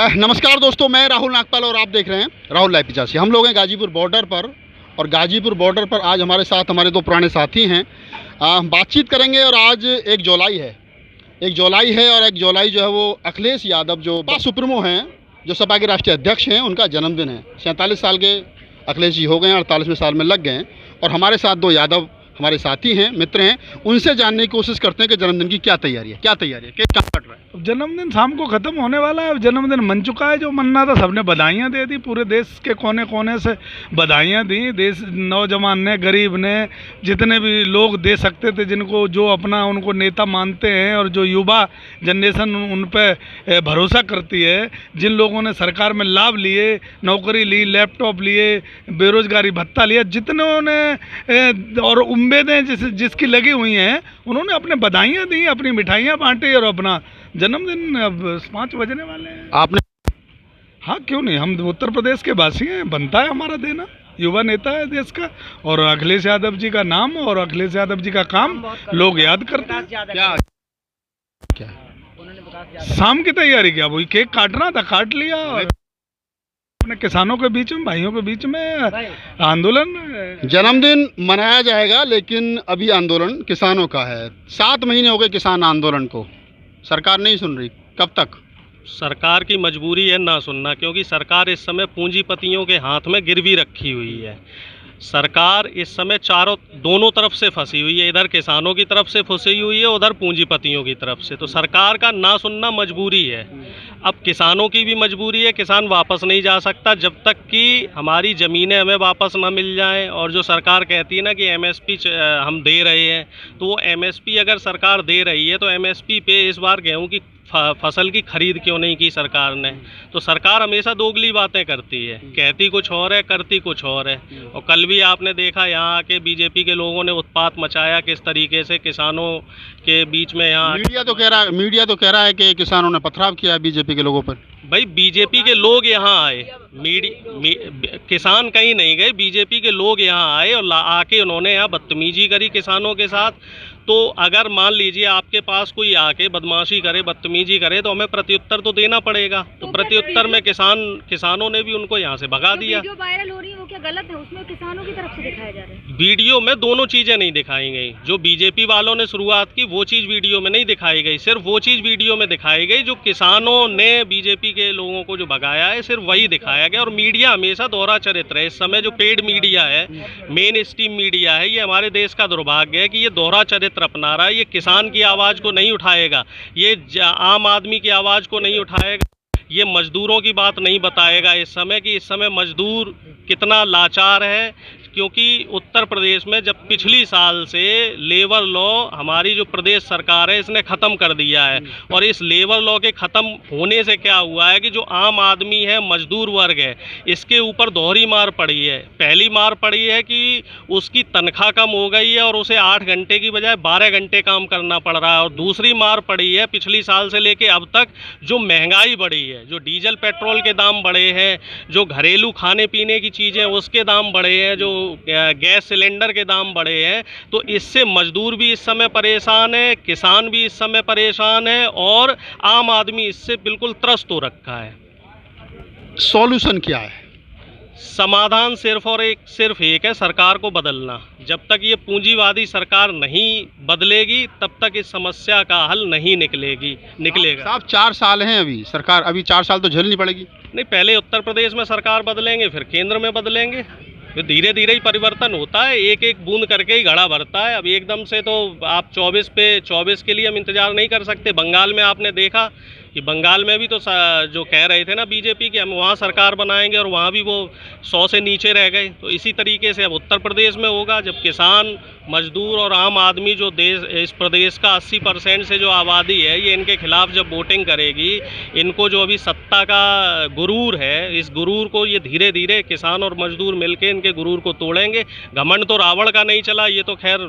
नमस्कार दोस्तों, मैं राहुल नागपाल और आप देख रहे हैं राहुल लाइव 85। हम लोग हैं गाजीपुर बॉर्डर पर और गाजीपुर बॉर्डर पर आज हमारे साथ हमारे दो पुराने साथी हैं। बातचीत करेंगे और आज 1 जुलाई है। 1 जुलाई है और 1 जुलाई जो है वो अखिलेश यादव जो सुप्रीमो हैं, जो सपा के राष्ट्रीय अध्यक्ष हैं, उनका जन्मदिन है। 47 साल के अखिलेश जी हो गए हैं, 48वें साल में लग गए हैं। और हमारे साथ 2 यादव हमारे साथी हैं, मित्र हैं, उनसे जानने की कोशिश करते हैं कि जन्मदिन की क्या तैयारी है, केक कहाँ कट रहा है। जन्मदिन शाम को ख़त्म होने वाला है। जन्मदिन मन चुका है, जो मनना था सबने बधाइयाँ दे दी। पूरे देश के कोने कोने से बधाइयाँ दी। देश नौजवान ने, गरीब ने, जितने भी लोग दे सकते थे, जिनको जो अपना उनको नेता मानते हैं और जो युवा जनरेशन उन पर भरोसा करती है, जिन लोगों ने सरकार में लाभ लिए, नौकरी ली, लैपटॉप लिए, बेरोजगारी भत्ता लिया, जितनों ने और उम्मीदें जिसकी लगी हुई हैं, उन्होंने अपने बधाइयाँ दी, अपनी मिठाइयाँ बांटी और अपना जन्मदिन अब 5 बजने वाले हैं। आपने? हाँ, क्यों नहीं, हम उत्तर प्रदेश के वासी हैं, बनता है हमारा देना। युवा नेता है देश का और अखिलेश यादव जी का नाम और अखिलेश यादव जी का काम लोग याद करते हैं। क्या शाम की तैयारी क्या, वही केक काटना था, काट लिया। अपने किसानों के बीच में, भाइयों के बीच में आंदोलन। जन्मदिन मनाया जाएगा, लेकिन अभी आंदोलन किसानों का है। 7 महीने हो गए किसान आंदोलन को, सरकार नहीं सुन रही। कब तक? सरकार की मजबूरी है ना सुनना, क्योंकि सरकार इस समय पूंजीपतियों के हाथ में गिरवी रखी हुई है। सरकार इस समय दोनों तरफ से फंसी हुई है। इधर किसानों की तरफ से फंसी हुई है, उधर पूंजीपतियों की तरफ से। तो सरकार का ना सुनना मजबूरी है। अब किसानों की भी मजबूरी है। किसान वापस नहीं जा सकता जब तक कि हमारी ज़मीनें हमें वापस ना मिल जाएं। और जो सरकार कहती है ना कि एमएसपी हम दे रहे हैं, तो वो एमएसपी अगर सरकार दे रही है तो एमएसपी पे इस बार गेहूं की फसल की खरीद क्यों नहीं की सरकार ने। तो सरकार हमेशा दोगली बातें करती है, कहती कुछ और है, करती कुछ और है। और कल भी आपने देखा यहाँ आके बीजेपी के लोगों ने उत्पात मचाया किस तरीके से किसानों के बीच में। यहाँ मीडिया तो कह रहा है कि किसानों ने पथराव किया बीजेपी के लोगों पर। भाई, बीजेपी के लोग यहाँ आए, किसान कहीं नहीं गए, बीजेपी के लोग यहाँ आए और आके उन्होंने यहाँ बदतमीजी करी किसानों के साथ। तो अगर मान लीजिए आपके पास कोई आके बदमाशी करे, बदतमीजी करे, तो हमें प्रत्युत्तर तो देना पड़ेगा। तो प्रत्युत्तर में किसानों ने भी उनको यहाँ से भगा दिया। वीडियो वायरल हो रही है, वो क्या गलत है? उसमें किसानों की तरफ से दिखाया जा रहा है। वीडियो में दोनों चीज़ें नहीं दिखाई गई। जो बीजेपी वालों ने शुरुआत की वो चीज़ वीडियो में नहीं दिखाई गई। सिर्फ वो चीज़ वीडियो में दिखाई गई जो किसानों ने बीजेपी के लोगों को जो भगाया है, सिर्फ वही दिखाया गया। और मीडिया हमेशा दोहरा चरित्र है। इस समय जो पेड मीडिया है, मेन स्ट्रीम मीडिया है, ये हमारे देश का दुर्भाग्य है कि ये दोहरा चरित्र अपना रहा है। ये किसान की आवाज़ को नहीं उठाएगा, ये आम आदमी की आवाज़ को नहीं उठाएगा, ये मजदूरों की बात नहीं बताएगा इस समय कि इस समय मजदूर कितना लाचार है। क्योंकि उत्तर प्रदेश में जब पिछली साल से लेबर लॉ हमारी जो प्रदेश सरकार है इसने ख़त्म कर दिया है। और इस लेबर लॉ के ख़त्म होने से क्या हुआ है कि जो आम आदमी है, मजदूर वर्ग है, इसके ऊपर दोहरी मार पड़ी है। पहली मार पड़ी है कि उसकी तनख्वाह कम हो गई है और उसे 8 घंटे की बजाय 12 घंटे काम करना पड़ रहा है। और दूसरी मार पड़ी है पिछली साल से लेके अब तक जो महंगाई बढ़ी है, जो डीजल पेट्रोल के दाम बढ़े हैं, जो घरेलू खाने पीने की चीज़ें उसके दाम बढ़े हैं, जो गैस सिलेंडर के दाम बढ़े हैं। तो इससे मजदूर भी इस समय परेशान है, किसान भी इस समय परेशान है और आम आदमी इससे बिल्कुल त्रस्त हो रखा है। सॉल्यूशन क्या है? समाधान सिर्फ एक है, सरकार को बदलना। जब तक ये पूंजीवादी सरकार नहीं बदलेगी तब तक इस समस्या का हल नहीं निकलेगा। साहब 4 साल हैं अभी सरकार, अभी 4 साल तो झेलनी पड़ेगी। नहीं, पहले उत्तर प्रदेश में सरकार बदलेंगे, फिर केंद्र में बदलेंगे। धीरे धीरे ही परिवर्तन होता है, एक एक बूंद करके ही घड़ा भरता है। अब एकदम से तो आप 24 के लिए हम इंतज़ार नहीं कर सकते। बंगाल में आपने देखा कि बंगाल में भी तो जो कह रहे थे ना बीजेपी कि हम वहाँ सरकार बनाएंगे और वहाँ भी वो 100 से नीचे रह गए। तो इसी तरीके से अब उत्तर प्रदेश में होगा, जब किसान, मजदूर और आम आदमी जो इस प्रदेश का 80% से जो आबादी है, ये इनके खिलाफ जब वोटिंग करेगी, इनको जो अभी सत्ता का गुरूर है, इस गुरूर को ये धीरे धीरे किसान और मजदूर मिलके इनके गुरूर को तोड़ेंगे। घमंड तो रावण का नहीं चला, ये तो खैर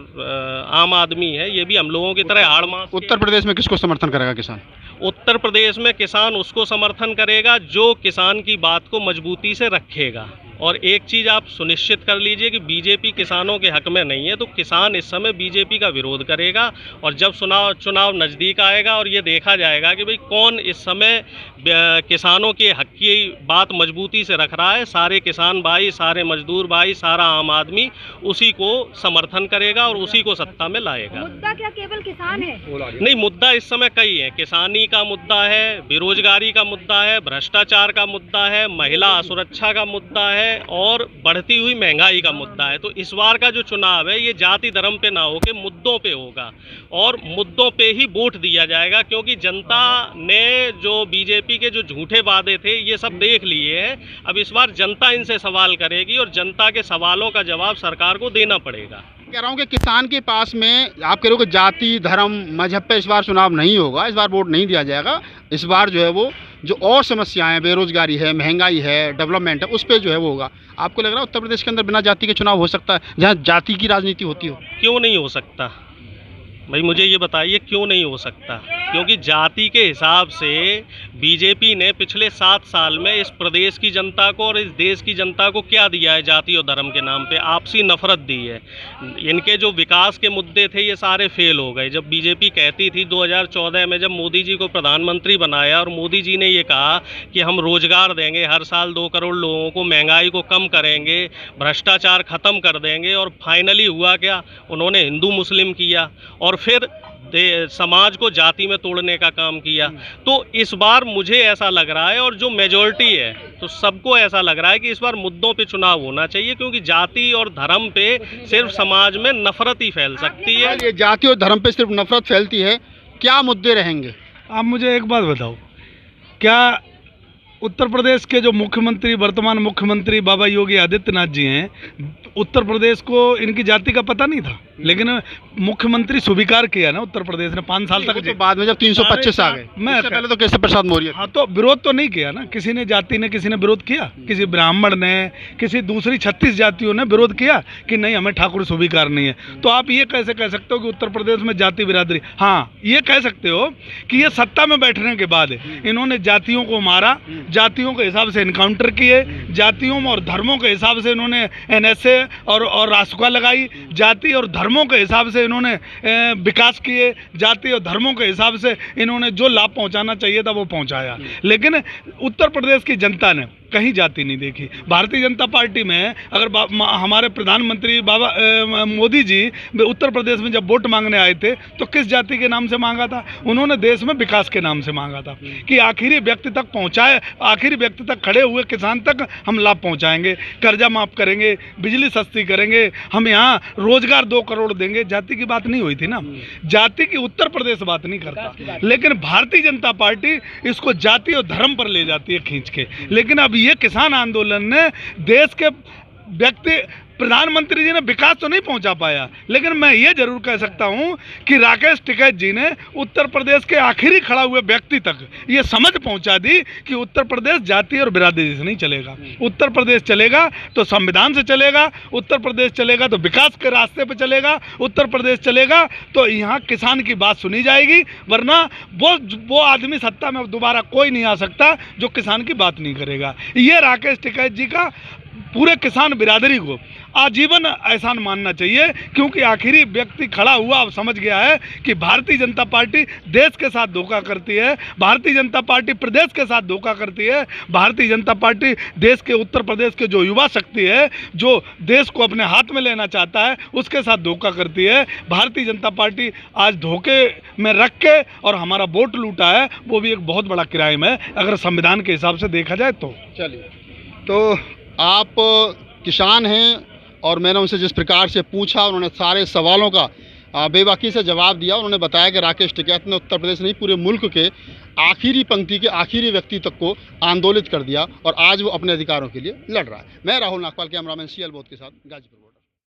आम आदमी है, ये भी हम लोगों की तरह हाड़ मास। उत्तर प्रदेश में किसको समर्थन करेगा किसान? उत्तर प्रदेश में किसान उसको समर्थन करेगा जो किसान की बात को मजबूती से रखेगा। और एक चीज़ आप सुनिश्चित कर लीजिए कि बीजेपी किसानों के हक में नहीं है, तो किसान इस समय बीजेपी का विरोध करेगा। और जब चुनाव नज़दीक आएगा और ये देखा जाएगा कि भाई कौन इस समय किसानों के हक की बात मजबूती से रख रहा है, सारे किसान भाई, सारे मजदूर भाई, सारा आम आदमी उसी को समर्थन करेगा और उसी को सत्ता में लाएगा। मुद्दा क्या केवल किसान है? नहीं, मुद्दा इस समय कई है। किसानी का मुद्दा है, बेरोजगारी का मुद्दा है, भ्रष्टाचार का मुद्दा है, महिला सुरक्षा का मुद्दा है और बढ़ती हुई महंगाई का मुद्दा है। तो इस बार का जो चुनाव है ये जाति धर्म पे ना होके मुद्दों पे होगा और मुद्दों पे ही वोट दिया जाएगा, क्योंकि जनता ने जो बीजेपी के जो झूठे वादे थे ये सब देख लिए हैं। अब इस बार जनता इनसे सवाल करेगी और जनता के सवालों का जवाब सरकार को देना पड़ेगा। कह रहा हूँ कि किसान के पास में आप कह रहे हो कि जाति धर्म मजहब पे इस बार चुनाव नहीं होगा, इस बार वोट नहीं दिया जाएगा। इस बार जो है वो जो और समस्याएं हैं, बेरोजगारी है, महंगाई है, डेवलपमेंट है, उस पे जो है वो होगा। आपको लग रहा है उत्तर प्रदेश के अंदर बिना जाति के चुनाव हो सकता है, जहाँ जाति की राजनीति होती हो? क्यों नहीं हो सकता भाई, मुझे ये बताइए क्यों नहीं हो सकता? क्योंकि जाति के हिसाब से बीजेपी ने पिछले 7 साल में इस प्रदेश की जनता को और इस देश की जनता को क्या दिया है? जाति और धर्म के नाम पे आपसी नफरत दी है। इनके जो विकास के मुद्दे थे ये सारे फेल हो गए। जब बीजेपी कहती थी 2014 में जब मोदी जी को प्रधानमंत्री बनाया और मोदी जी ने ये कहा कि हम रोजगार देंगे, हर साल 2 करोड़ लोगों को, महंगाई को कम करेंगे, भ्रष्टाचार ख़त्म कर देंगे, और फाइनली हुआ क्या? उन्होंने हिंदू मुस्लिम किया और फिर समाज को जाति में तोड़ने का काम किया। तो इस बार मुझे ऐसा लग रहा है, और जो मेजॉरिटी है तो सबको ऐसा लग रहा है कि इस बार मुद्दों पे चुनाव होना चाहिए, क्योंकि जाति और धर्म पे सिर्फ समाज में नफरत ही फैल सकती है। ये जाति और धर्म पे सिर्फ नफरत फैलती है, क्या मुद्दे रहेंगे? आप मुझे एक बात बताओ, क्या उत्तर प्रदेश के जो मुख्यमंत्री, वर्तमान मुख्यमंत्री बाबा योगी आदित्यनाथ जी हैं, उत्तर प्रदेश को इनकी जाति का पता नहीं था? लेकिन मुख्यमंत्री स्वीकार किया ना उत्तर प्रदेश ने 5 साल तक। तो बाद में जब 325 आ गए, इससे पहले तो केशव प्रसाद मौर्य। हाँ, तो विरोध तो नहीं किया ना किसी ने, जाति ने किसी ने विरोध किया? किसी ब्राह्मण ने, किसी दूसरी 36 जातियों ने विरोध किया कि नहीं हमें ठाकुर स्वीकार नहीं है? तो आप ये कैसे कह सकते हो कि उत्तर प्रदेश में जाति बिरादरी? हाँ, ये कह सकते हो कि ये सत्ता में बैठने के बाद इन्होंने जातियों को मारा, जातियों के हिसाब से इनकाउंटर किए, जातियों और धर्मों के हिसाब से इन्होंने NSA और रासुका लगाई, जाति और धर्मों के हिसाब से इन्होंने विकास किए, जाति और धर्मों के हिसाब से इन्होंने जो लाभ पहुंचाना चाहिए था वो पहुंचाया। लेकिन उत्तर प्रदेश की जनता ने कहीं जाति नहीं देखी। भारतीय जनता पार्टी में अगर हमारे प्रधानमंत्री बाबा मोदी जी उत्तर प्रदेश में जब वोट मांगने आए थे तो किस जाति के नाम से मांगा था? उन्होंने देश में विकास के नाम से मांगा था कि आखिरी व्यक्ति तक पहुंचाए, आखिरी व्यक्ति तक खड़े हुए किसान तक हम लाभ पहुंचाएंगे, कर्जा माफ करेंगे, बिजली सस्ती करेंगे, हम यहाँ रोजगार 2 करोड़ देंगे। जाति की बात नहीं हुई थी ना, जाति की उत्तर प्रदेश बात नहीं करता, लेकिन भारतीय जनता पार्टी इसको जाति और धर्म पर ले जाती है खींच के। लेकिन अब ये किसान आंदोलन ने देश के व्यक्ति, प्रधानमंत्री जी ने विकास तो नहीं पहुंचा पाया, लेकिन मैं ये जरूर कह सकता हूं कि राकेश टिकैत जी ने उत्तर प्रदेश के आखिरी खड़ा हुए व्यक्ति तक ये समझ पहुंचा दी कि उत्तर प्रदेश जाति और बिरादरी से नहीं चलेगा। उत्तर प्रदेश चलेगा तो संविधान से चलेगा, उत्तर प्रदेश चलेगा तो विकास के रास्ते पर चलेगा, उत्तर प्रदेश चलेगा तो यहाँ किसान की बात सुनी जाएगी, वरना वो आदमी सत्ता में दोबारा कोई नहीं आ सकता जो किसान की बात नहीं करेगा। ये राकेश टिकैत जी का पूरे किसान बिरादरी को आजीवन एहसान मानना चाहिए, क्योंकि आखिरी व्यक्ति खड़ा हुआ अब समझ गया है कि भारतीय जनता पार्टी देश के साथ धोखा करती है, भारतीय जनता पार्टी प्रदेश के साथ धोखा करती है, भारतीय जनता पार्टी देश के, उत्तर प्रदेश के जो युवा शक्ति है, जो देश को अपने हाथ में लेना चाहता है, उसके साथ धोखा करती है। भारतीय जनता पार्टी आज धोखे में रख के और हमारा वोट लूटा है, वो भी एक बहुत बड़ा क्राइम है अगर संविधान के हिसाब से देखा जाए तो। चलिए, तो आप किसान हैं और मैंने उनसे जिस प्रकार से पूछा, उन्होंने सारे सवालों का बेबाकी से जवाब दिया। उन्होंने बताया कि राकेश टिकैत ने उत्तर प्रदेश नहीं पूरे मुल्क के आखिरी पंक्ति के आखिरी व्यक्ति तक को आंदोलित कर दिया और आज वो अपने अधिकारों के लिए लड़ रहा है। मैं राहुल नागपाल, कैमरामैन CL बोध के साथ, गाजीपुर।